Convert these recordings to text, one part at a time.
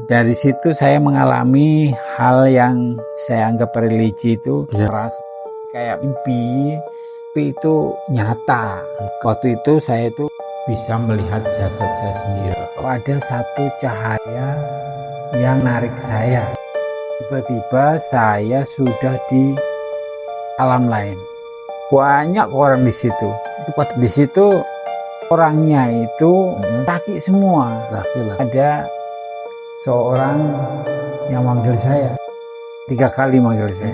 Dari situ saya mengalami hal yang saya anggap religi itu keras, kayak mimpi itu nyata. Waktu itu saya itu bisa melihat jasad saya sendiri. Ada satu cahaya yang narik saya. Tiba-tiba saya sudah di alam lain. Banyak orang di situ. Di situ orangnya itu laki semua. Ada seorang yang manggil saya 3 kali manggil saya.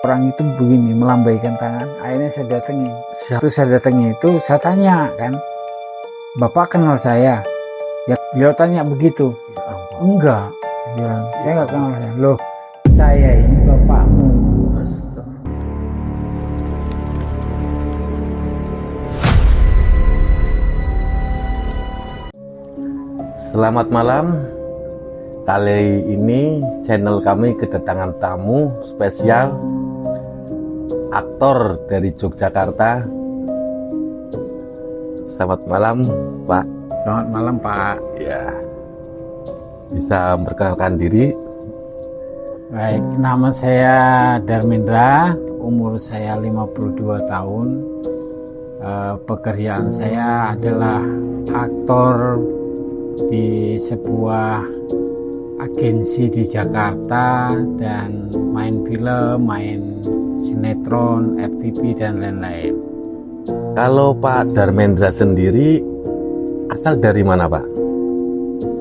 Orang itu begini melambaikan tangan. Akhirnya saya datangi. Waktu saya datangi itu saya tanya kan, Bapak kenal saya? Ya beliau tanya begitu. Enggak, dia bilang saya nggak kenal saya. Loh, saya ini bapakmu. Selamat malam. Kali ini channel kami kedatangan tamu spesial, aktor dari Yogyakarta. Selamat malam, Pak. Selamat malam, Pak. Ya, bisa memperkenalkan diri? Baik, nama saya Darmendra, umur saya 52 tahun. Pekerjaan saya adalah aktor di sebuah agensi di Jakarta dan main film, main sinetron, FTV dan lain-lain. Kalau Pak Darmendra sendiri asal dari mana, Pak?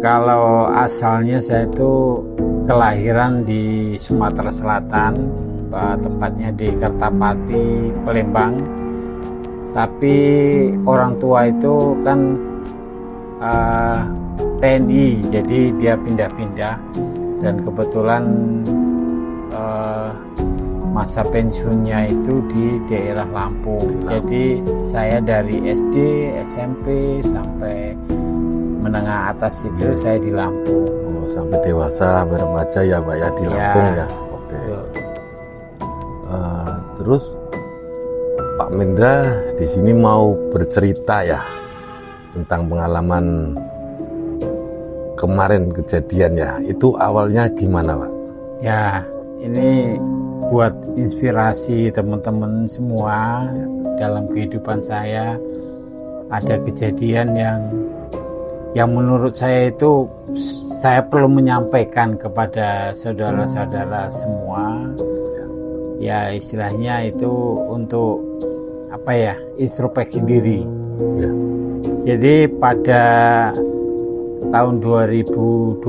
Kalau asalnya saya itu kelahiran di Sumatera Selatan, tepatnya di Kertapati, Palembang. Tapi orang tua itu kan TNI, jadi dia pindah-pindah dan kebetulan masa pensiunnya itu di daerah Lampung. Jadi saya dari SD, SMP sampai menengah atas itu saya di Lampung. Oh, sampai dewasa, sampai remaja ya, Pak ya, di Lampung ya. Oke. Terus Pak Mendra di sini mau bercerita ya tentang pengalaman kemarin kejadian ya. Itu awalnya gimana, Pak? Ya, ini buat inspirasi teman-teman semua. Dalam kehidupan saya ada kejadian yang menurut saya itu saya perlu menyampaikan kepada saudara-saudara semua. Ya, istilahnya itu untuk apa ya, introspeksi diri ya. Jadi pada tahun 2025,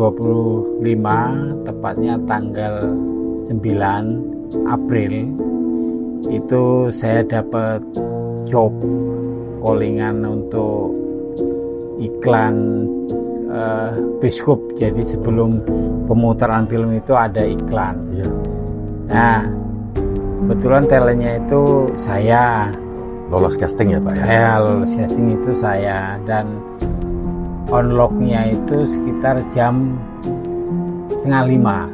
tepatnya tanggal 9 April, itu saya dapat job callingan untuk iklan bioskop. Jadi sebelum pemutaran film itu ada iklan ya. Nah, kebetulan talentnya itu saya. Lolos casting ya, Pak ya? Saya lolos casting itu saya, dan onlocknya itu sekitar jam 4:30.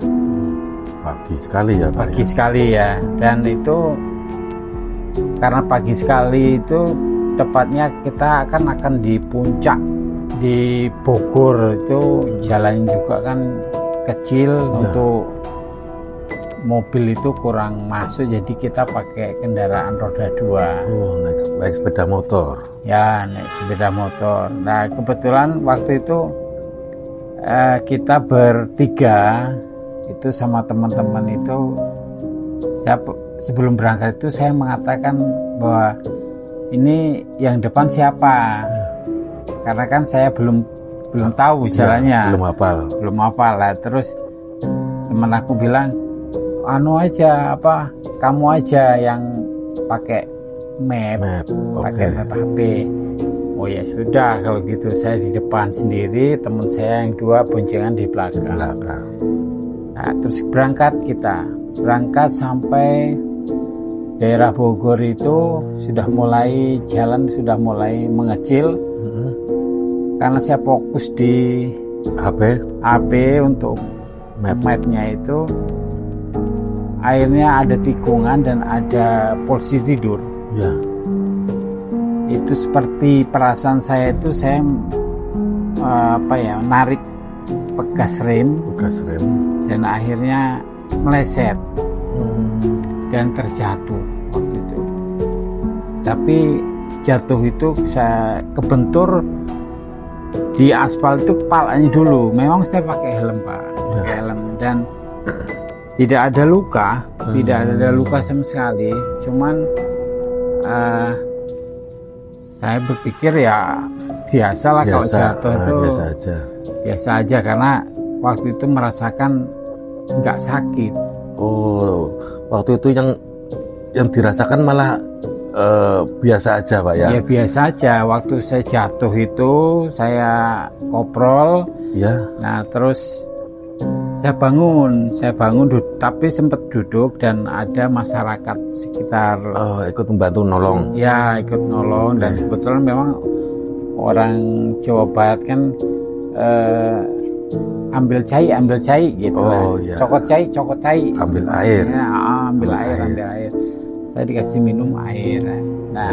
Pagi sekali ya, Pak? Pagi sekali ya. Dan itu karena pagi sekali itu tepatnya kita akan di puncak di Bogor. Itu jalan juga kan kecil ya. Untuk mobil itu kurang masuk, jadi kita pakai kendaraan roda 2. Oh, naik sepeda motor. Ya, naik sepeda motor. Nah, kebetulan waktu itu kita bertiga itu sama teman-teman itu. Sebelum berangkat itu saya mengatakan bahwa ini yang depan siapa? Karena kan saya belum tahu jalannya. Belum hafal lah. Terus teman aku bilang, aja kamu aja yang pakai map. Pakai map HP. Oh ya sudah, kalau gitu saya di depan sendiri, teman saya yang 2 boncengan di belakang. Nah, terus berangkat sampai daerah Bogor itu sudah mulai jalan, sudah mulai mengecil. Karena saya fokus di HP untuk mapnya itu. Akhirnya ada tikungan dan ada polisi tidur. Ya. Itu seperti perasaan saya itu, saya narik bekas rem dan akhirnya meleset dan terjatuh waktu itu. Tapi jatuh itu saya kebentur di aspal itu kepalanya dulu. Memang saya pakai helm, Pak, pakai helm, dan tidak ada luka, tidak ada luka sama sekali. Cuman saya berpikir ya biasalah kalau jatuh itu biasa aja karena waktu itu merasakan nggak sakit. Oh, waktu itu yang dirasakan malah biasa aja, Pak, ya? Ya biasa aja. Waktu saya jatuh itu saya koprol. Ya. Nah terus saya bangun tapi sempat duduk dan ada masyarakat sekitar ikut membantu nolong. Ya, ikut nolong. Dan kebetulan memang orang Jawa Barat kan ambil cai gitu. Ya. Cokot cai. Ambil air. Ya, ambil air. Saya dikasih minum air. Nah,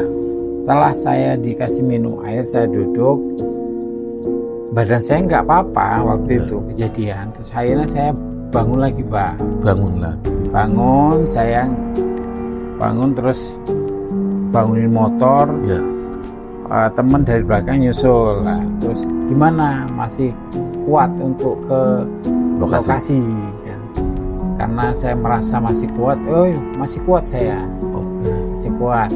setelah saya dikasih minum air, saya duduk. Badan saya nggak apa-apa waktu itu kejadian. Terus akhirnya saya bangun lagi, Pak. Saya bangun terus bangunin motor. Ya. Teman dari belakang nyusul. Nah, terus gimana? Masih kuat untuk ke lokasi ya. Karena saya merasa masih kuat. Masih kuat saya. Masih kuat.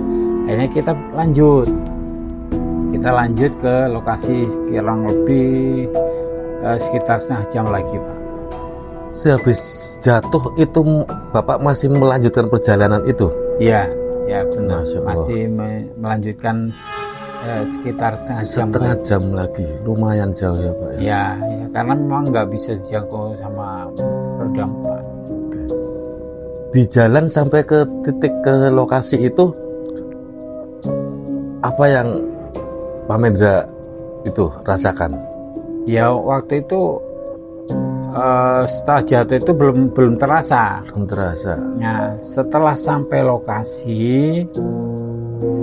Akhirnya kita lanjut ke lokasi kurang lebih sekitar setengah jam lagi, Pak. Sehabis jatuh itu Bapak masih melanjutkan perjalanan itu? Iya benar. Masih melanjutkan sekitar setengah jam lagi. Lumayan jauh ya, Pak? Ya, karena memang nggak bisa dijangkau sama roda 4. Di jalan sampai ke titik ke lokasi itu, apa yang Pak Mendra itu rasakan? Ya waktu itu setelah jatuh itu belum terasa. Nah, setelah sampai lokasi,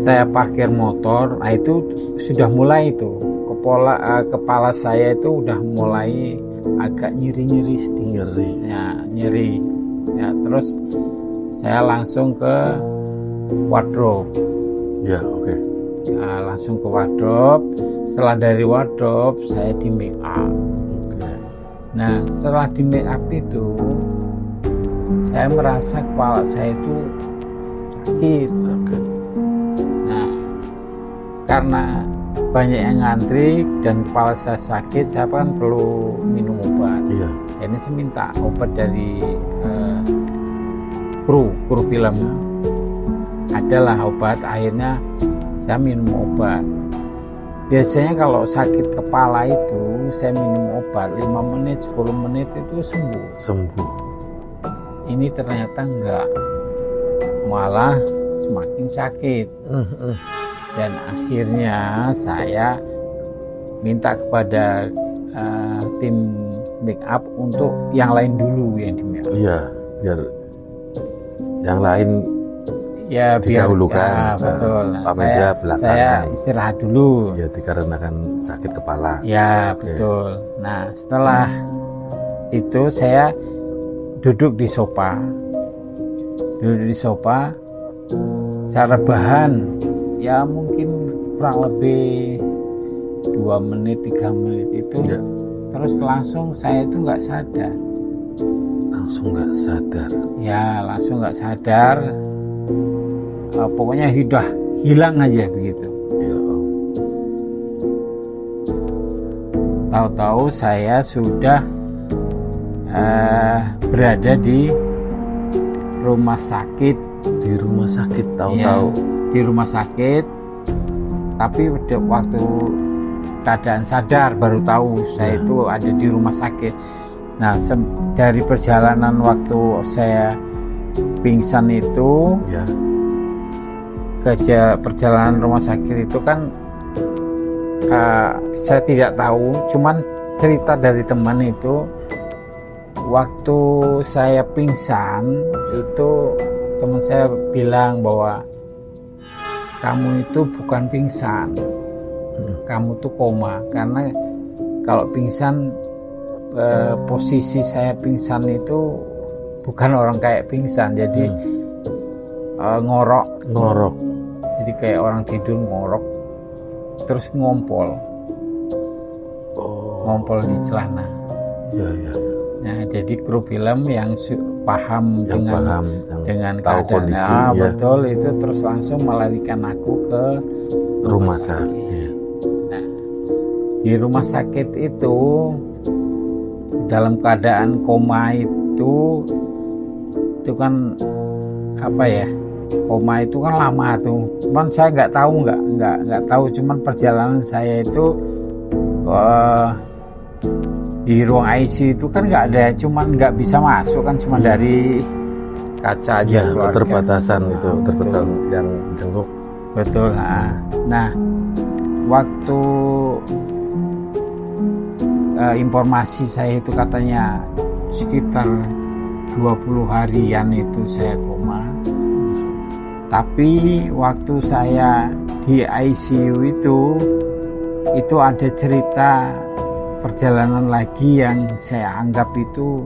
saya parkir motor. Nah itu sudah mulai itu kepala saya itu udah mulai agak nyeri sedikit. Nyeri. Ya, terus saya langsung ke wardrobe. Ya, oke. Langsung ke wardrobe. Setelah dari wardrobe saya di make up. Nah setelah di make up itu saya merasa kepala saya itu sakit. Nah karena banyak yang ngantri dan kepala saya sakit, saya kan perlu minum obat. Iya. Ini saya minta obat dari kru film. Adalah obat, akhirnya saya minum obat. Biasanya kalau sakit kepala itu saya minum obat 5 menit 10 menit itu sembuh. Ini ternyata enggak, malah semakin sakit. Dan akhirnya saya minta kepada tim make up untuk yang lain dulu yang di make up. Iya, biar yang lain Ya, didahulukan. betul. Pak Mendra belakangan. Saya istirahat dulu. Ya, dikarenakan sakit kepala. Ya, betul. Nah, setelah itu saya duduk di sofa. Saya rebahan. Ya, mungkin kurang lebih 2 menit 3 menit itu. Ya. Terus langsung saya itu nggak sadar. Ya, langsung nggak sadar. Pokoknya sudah hilang aja begitu. Ya. Tahu-tahu saya sudah berada di rumah sakit. Tahu-tahu. Di rumah sakit. Tapi waktu keadaan sadar baru tahu saya itu ada di rumah sakit. Nah, dari perjalanan waktu saya pingsan itu ke perjalanan rumah sakit itu kan saya tidak tahu, cuman cerita dari teman itu waktu saya pingsan itu teman saya bilang bahwa kamu itu bukan pingsan, kamu tuh koma, karena kalau pingsan posisi saya pingsan itu bukan orang kayak pingsan, jadi ngorok. Jadi kayak orang tidur ngorok, terus ngompol di celana. Iya. Nah, jadi kru film yang paham dengan tahu keadaan, kondisi, betul itu, terus langsung melarikan aku ke rumah sakit. Nah, di rumah sakit itu dalam keadaan koma itu kan apa ya? Koma itu kan lama tuh. Cuman saya nggak tahu. Cuman perjalanan saya itu di ruang ICU itu kan nggak ada, cuman nggak bisa masuk kan, cuma dari kaca aja. Keterbatasan itu, terbatasan yang jenguk. Betul. Nah, waktu informasi saya itu katanya sekitar 20 harian itu saya koma. Tapi waktu saya di ICU itu ada cerita perjalanan lagi yang saya anggap itu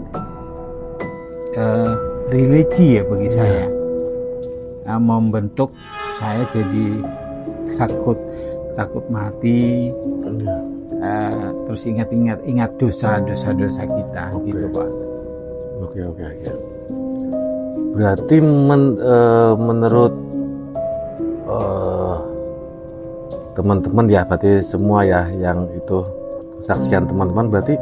religi ya bagi saya. Membentuk saya jadi takut mati. Terus ingat dosa kita. Gitu, Pak. Oke. Berarti menurut teman-teman ya, berarti semua ya yang itu kesaksian teman-teman, berarti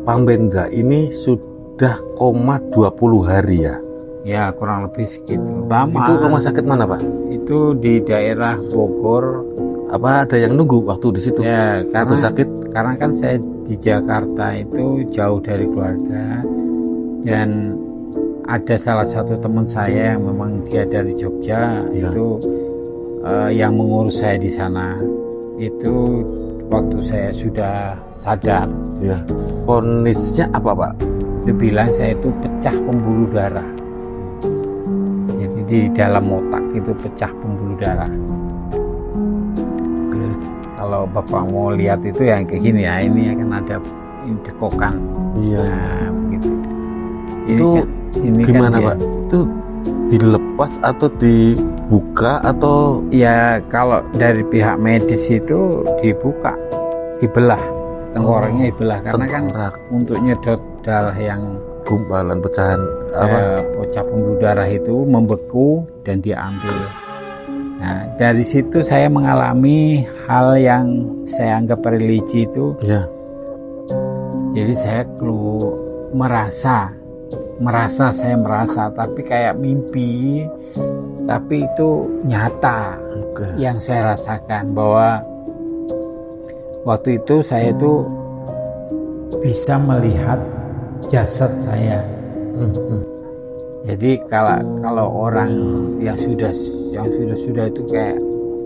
Pak Mbendra ini sudah koma 20 hari ya? Ya, kurang lebih segitu. Lama. Itu rumah sakit mana, Pak? Itu di daerah Bogor. Apa ada yang nunggu waktu di situ? Ya, waktu sakit? Karena kan saya di Jakarta itu jauh dari keluarga, dan ada salah satu teman saya yang memang dia dari Jogja, itu yang mengurus saya di sana. Itu waktu saya sudah sadar. Ya. Vonisnya apa, Pak? Dia bilang saya itu pecah pembuluh darah. Jadi di dalam otak itu pecah pembuluh darah. Kalau Bapak mau lihat itu yang kayak gini ya, ini akan ada dekokan. Iya. Nah, begitu. Itu ini gimana, kan Pak? Itu dilepas atau dibuka atau? Ya, kalau dari pihak medis itu dibuka, dibelah, tengkoraknya dibelah, karena kan untuk nyedot darah yang gumpalan pecahan pecah pembuluh darah itu membeku dan diambil. Nah, dari situ saya mengalami hal yang saya anggap religi itu. Ya. Jadi saya merasa, tapi kayak mimpi, tapi itu nyata. Yang saya rasakan bahwa waktu itu saya itu bisa melihat jasad saya. Jadi kalau orang yang sudah itu kayak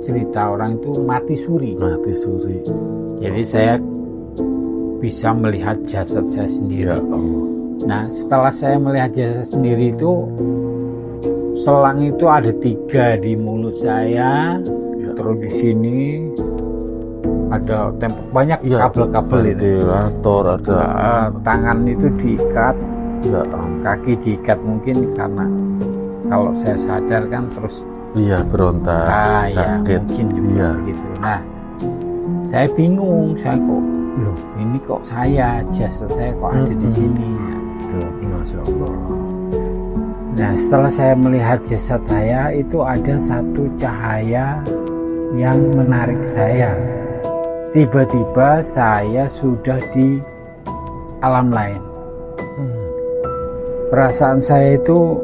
cerita orang itu mati suri. Jadi saya bisa melihat jasad saya sendiri. Ya. Nah, setelah saya melihat jasad sendiri itu, selang itu ada 3 di mulut saya, terus di sini ada banyak kabel-kabel itu. Ventilator ada. Tangan itu diikat. Kaki diikat, mungkin karena kalau saya sadar kan terus berontak, sakit. Ya, mungkin juga gitu. Nah, saya bingung, saya kok ini kok jasad saya kok ada di sini. Masya Allah. Nah, setelah saya melihat jasad saya itu ada satu cahaya yang menarik saya. Tiba-tiba saya sudah di alam lain. Perasaan saya itu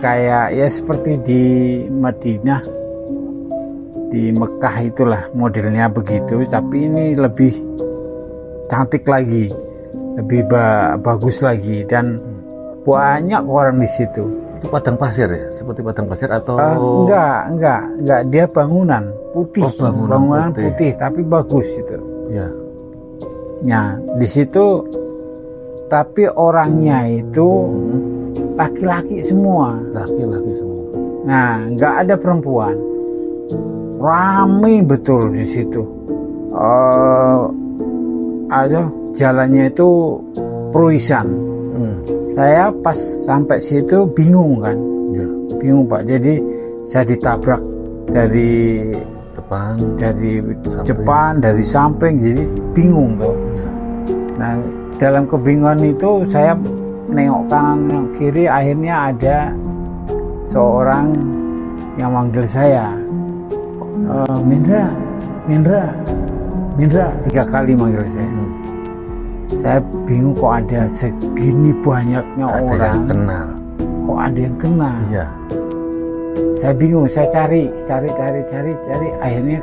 kayak ya seperti di Madinah, di Mekah itulah modelnya begitu, tapi ini lebih cantik lagi, lebih bagus lagi, dan banyak orang di situ. Itu padang pasir ya, seperti padang pasir atau? Enggak, dia bangunan putih, bangunan putih tapi bagus itu. Ya. Nah, di situ tapi orangnya itu laki-laki semua. Nah, nggak ada perempuan. Ramai betul di situ. jalannya itu peruisan. Saya pas sampai situ bingung kan, bingung Pak. Jadi saya ditabrak dari depan, dari samping, jadi bingung tuh. Nah, dalam kebingungan itu saya nengok kanan, nengok kiri, akhirnya ada seorang yang manggil saya, Mindra, 3 kali manggil saya. Saya bingung, kok ada segini banyaknya orang, kok ada yang kenal. Iya. Saya bingung, saya cari, akhirnya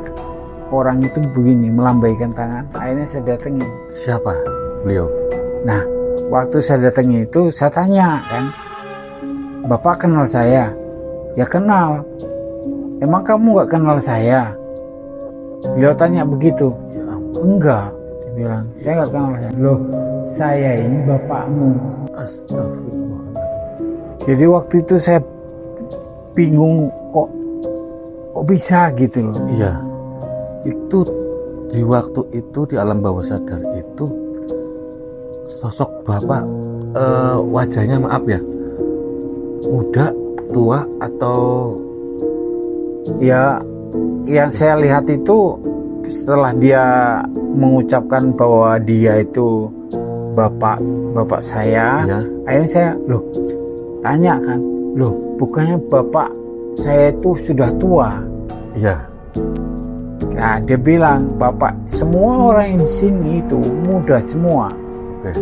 orang itu begini melambaikan tangan, akhirnya saya datengin. Siapa beliau? Nah, waktu saya datengin itu saya tanya kan, Bapak kenal saya? Ya kenal. Emang kamu gak kenal saya? Beliau tanya begitu. Ya. Enggak, dia bilang, saya gak kenal saya. Loh, saya ini bapakmu. Astagfirullah. Jadi waktu itu saya bingung, kok bisa gitu loh. Iya. Itu di waktu itu di alam bawah sadar itu sosok Bapak wajahnya, maaf ya, muda, tua, atau ya yang saya lihat itu setelah dia mengucapkan bahwa dia itu bapak saya, ya. Akhirnya saya tanya kan, bukannya bapak saya itu sudah tua? Iya. Nah, dia bilang, Bapak, semua orang yang di sini itu muda semua. Oke.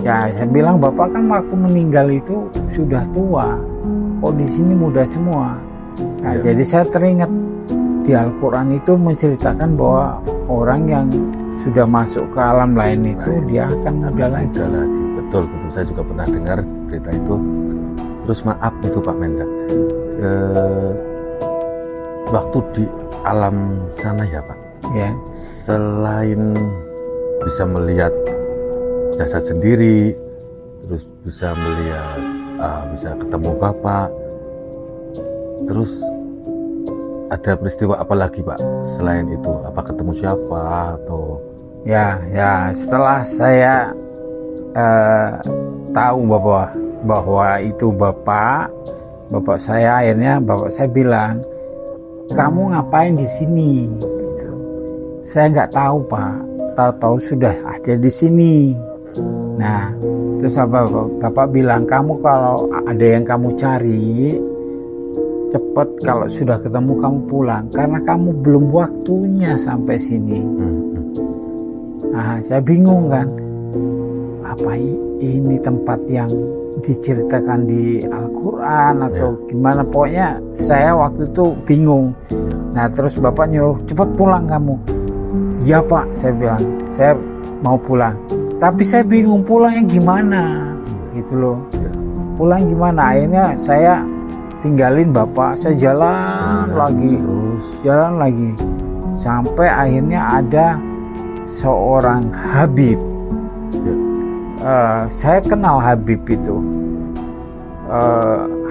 Ya, saya bilang, Bapak kan waktu meninggal itu sudah tua, kok di sini muda semua. Nah, Ya. jadi saya teringat di Al-Quran itu menceritakan bahwa orang yang sudah masuk ke alam lain itu dia akan muda lagi. Betul, saya juga pernah dengar berita itu. Terus maaf itu Pak Menda, waktu di alam sana ya Pak, Ya, selain bisa melihat jasad sendiri, terus bisa melihat, bisa ketemu Bapak, terus ada peristiwa apa lagi Pak selain itu? Apa ketemu siapa atau? ya, setelah saya tahu bahwa itu bapak saya, akhirnya bapak saya bilang, kamu ngapain di sini? Gitu. Saya nggak tahu Pak, tahu sudah ada di sini. Nah, terus bapak bilang, kamu kalau ada yang kamu cari, cepat, kalau sudah ketemu kamu pulang, karena kamu belum waktunya sampai sini. Nah, saya bingung kan, apa ini tempat yang diceritakan di Al-Quran atau gimana, pokoknya saya waktu itu bingung. Nah, terus bapak nyuruh, cepat pulang kamu. Ya Pak, saya bilang, saya mau pulang, tapi saya bingung pulangnya gimana gitu loh. Pulang gimana? Akhirnya saya tinggalin bapak, saya jalan lagi sampai akhirnya ada seorang Habib. Saya kenal Habib itu,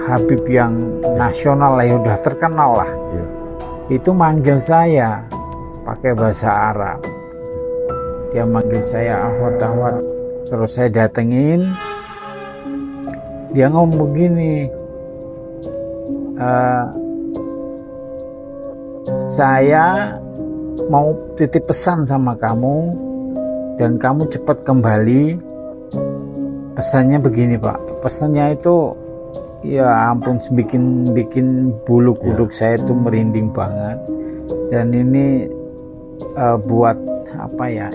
Habib yang nasional lah, udah terkenal lah. Itu manggil saya pakai bahasa Arab. Dia manggil saya ahwat. Terus saya datengin, dia ngomong begini, saya mau titip pesan sama kamu dan kamu cepat kembali. Pesannya begini Pak, pesannya itu ya ampun, bikin bulu kuduk saya itu merinding banget. Dan ini buat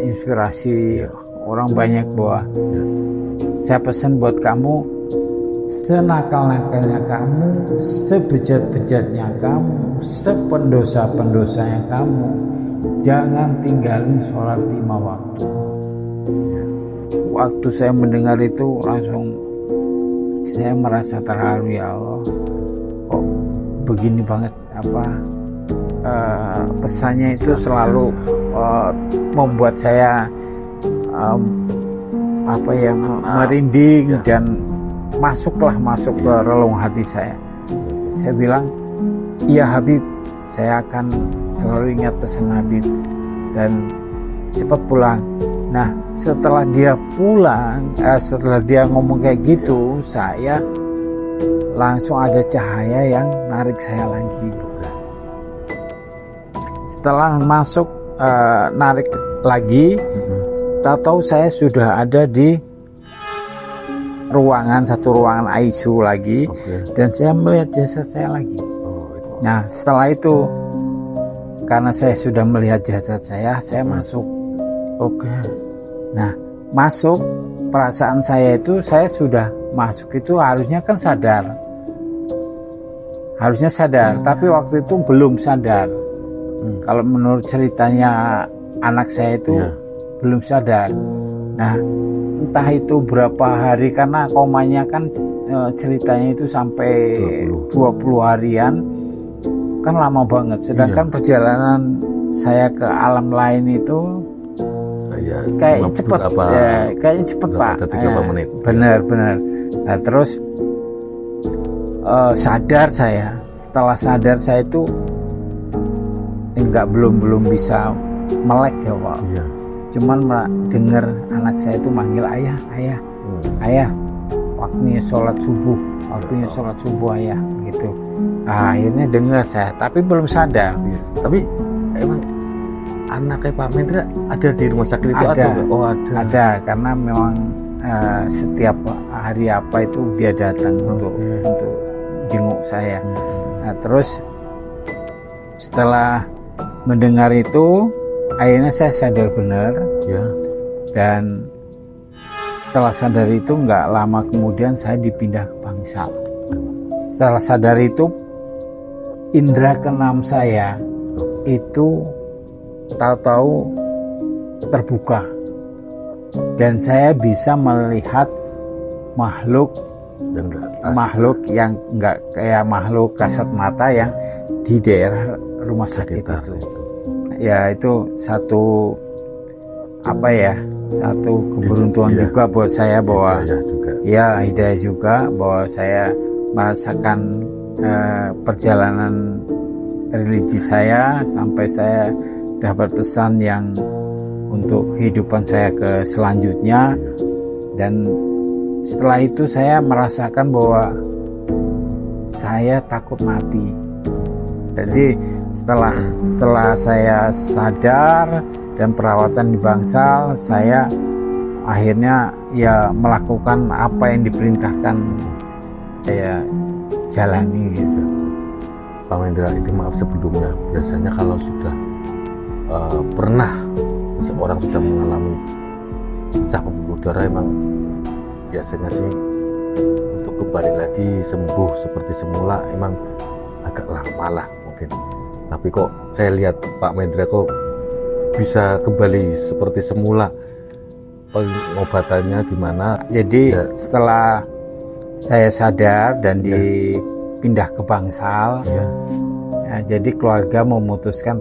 inspirasi orang banyak, bahwa saya pesan buat kamu, senakal-nakalnya kamu, sebejat-bejatnya kamu, sependosa-pendosanya kamu, jangan tinggalin sholat 5 waktu. Waktu saya mendengar itu langsung saya merasa terharu, ya Allah, kok begini banget pesannya itu selalu membuat saya merinding dan masuk ke relung hati saya. Saya bilang, iya Habib, saya akan selalu ingat pesan Habib dan cepat pulang. Nah, setelah dia pulang, setelah dia ngomong kayak gitu, saya langsung ada cahaya yang narik saya lagi. Setelah masuk narik lagi, tahu saya sudah ada di satu ruangan ICU lagi, dan saya melihat jasad saya lagi. Nah, setelah itu, karena saya sudah melihat jasad saya masuk. Nah, masuk, perasaan saya itu, saya sudah masuk itu harusnya kan sadar. Harusnya sadar, tapi waktu itu belum sadar. Kalau menurut ceritanya anak saya itu belum sadar. Nah, entah itu berapa hari, karena komanya kan ceritanya itu sampai 20 harian, kan lama banget. Sedangkan perjalanan saya ke alam lain itu kayak cepet, kayaknya cepet Pak. Menit. Bener. Nah, terus sadar saya. Setelah sadar saya itu belum bisa melek ya Pak. Cuman dengar anak saya itu manggil ayah. Waktunya sholat subuh ayah gitu. Nah, akhirnya dengar saya, tapi belum sadar. Tapi emang anaknya Pak Mendra ada di rumah sakit itu? Ada, karena memang setiap hari apa itu dia datang untuk jenguk saya. Nah, terus setelah mendengar itu, akhirnya saya sadar benar. Dan setelah sadar itu, nggak lama kemudian saya dipindah ke Bangsal. Setelah sadar itu, indera keenam saya itu tahu-tahu terbuka, dan saya bisa melihat makhluk yang nggak kayak makhluk kasat mata yang di daerah rumah sakit itu. Ya, itu satu keberuntungan juga buat saya, bahwa hidayah juga bahwa saya merasakan perjalanan religi saya sampai saya dapat pesan yang untuk kehidupan saya ke selanjutnya. Dan setelah itu saya merasakan bahwa saya takut mati. Jadi setelah saya sadar dan perawatan di Bangsal, saya akhirnya melakukan apa yang diperintahkan saya jalani gitu. Pak Mendra, itu maaf sebelumnya, biasanya kalau sudah pernah seseorang sudah mengalami pecah pembuluh darah, emang biasanya sih untuk kembali lagi sembuh seperti semula emang agak lama lah mungkin. Tapi kok saya lihat Pak Mendra kok bisa kembali seperti semula. Pengobatannya gimana? Jadi setelah saya sadar dan dipindah ke Bangsal, jadi keluarga memutuskan,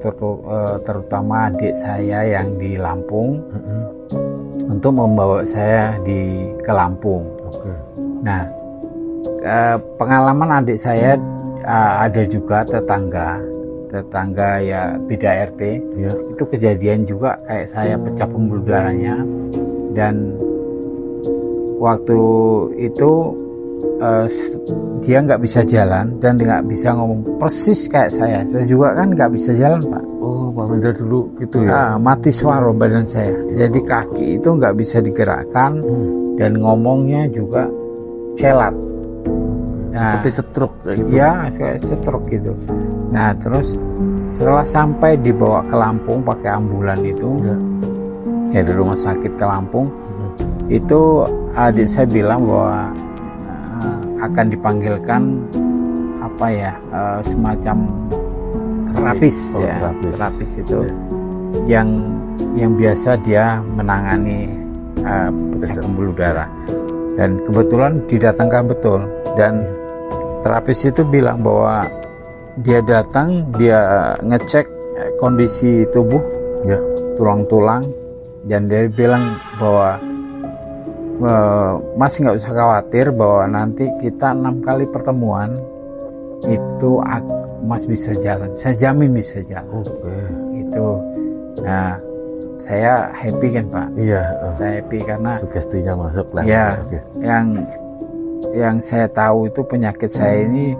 terutama adik saya yang di Lampung, untuk membawa saya ke Lampung. Nah, pengalaman adik saya ada juga tetangga ya beda RT, itu kejadian juga kayak saya, pecah pembuluh darahnya. Dan waktu itu dia nggak bisa jalan dan nggak bisa ngomong, persis kayak saya juga kan nggak bisa jalan Pak. Pak Mendra dulu gitu ya? Mati swaro badan saya, jadi kaki itu nggak bisa digerakkan, dan ngomongnya juga celat. Seperti stroke gitu? Ya, kayak stroke gitu. Nah, terus setelah sampai dibawa ke Lampung pakai ambulan itu, dari rumah sakit ke Lampung, itu adik saya bilang bahwa akan dipanggilkan semacam terapis, terapis itu yang biasa dia menangani pecah pembuluh darah. Dan kebetulan didatangkan betul, dan terapis itu bilang bahwa dia datang, dia ngecek kondisi tubuh, tulang-tulang, dan dia bilang bahwa Mas nggak usah khawatir, bahwa nanti kita 6 kali pertemuan itu Mas bisa jalan, saya jamin bisa jalan. Itu. Nah, saya happy kan Pak. Iya. Saya happy karena Sugestinya masuk lah. ya Oke. yang saya tahu itu penyakit saya ini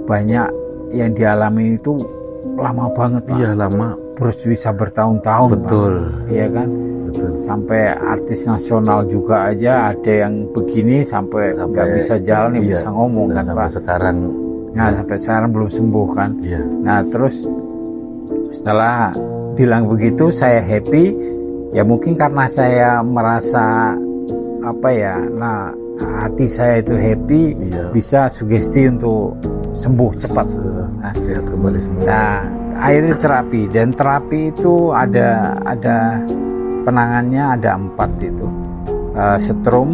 banyak yang dialami itu lama banget Pak. Iya, lama. Bisa bertahun-tahun Betul. Pak. Iya kan. Betul. Sampai artis nasional juga aja ada yang begini sampai nggak bisa jalan, iya, bisa ngomong dan kan sampai Pak. sekarang. Nah sampai sekarang belum sembuh kan. Iya. Nah terus setelah bilang begitu saya happy, ya mungkin karena saya merasa apa ya, nah hati saya itu happy, Iya. bisa sugesti untuk sembuh cepat. Sehat kembali semua. Nah akhirnya terapi, dan terapi itu ada penangannya ada 4 itu, setrum,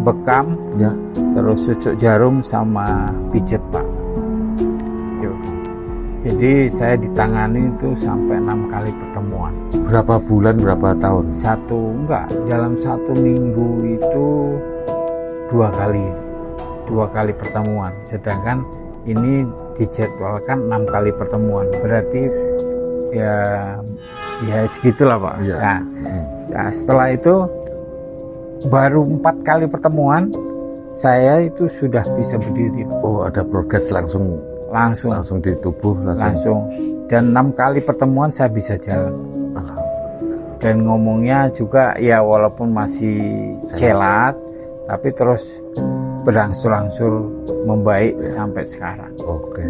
bekam, Ya. terus cucuk jarum sama pijet Pak. Jadi saya ditangani itu sampai 6 kali pertemuan. Berapa bulan, berapa tahun? Dalam 1 minggu itu 2 kali pertemuan. Sedangkan ini dijadwalkan 6 kali pertemuan. Berarti ya segitulah Pak. Iya. Nah, setelah itu baru 4 kali pertemuan saya itu sudah bisa berdiri Pak. Oh, ada progres langsung di tubuh langsung. Dan 6 kali pertemuan saya bisa jalan. Dan ngomongnya juga ya walaupun masih celat, tapi terus berangsur-angsur membaik sampai sekarang. Oke.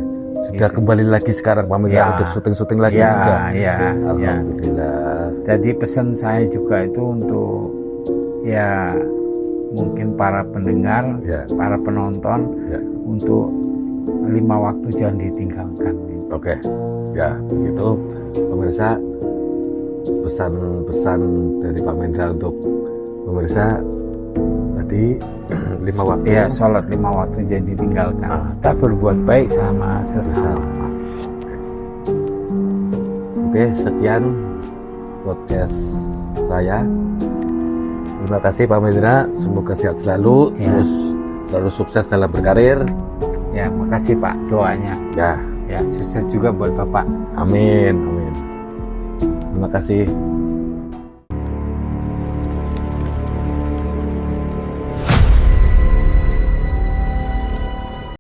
Sudah kembali lagi sekarang Pak Mendra untuk syuting lagi sudah. Ya. Alhamdulillah. Jadi pesan saya juga itu untuk ya mungkin para pendengar, para penonton, untuk 5 waktu jangan ditinggalkan. Oke. Ya, itu pemirsa, pesan-pesan dari Pak Mendra untuk pemirsa tadi 5 waktu. Ya, sholat 5 waktu jangan ditinggalkan. Kita berbuat baik sama sesama. Oke, sekian podcast saya. Terima kasih Pak Mendra, semoga sehat selalu, terus selalu sukses dalam berkarir. Ya, makasih Pak doanya. Ya, sukses juga buat Bapak. amin. Terima kasih.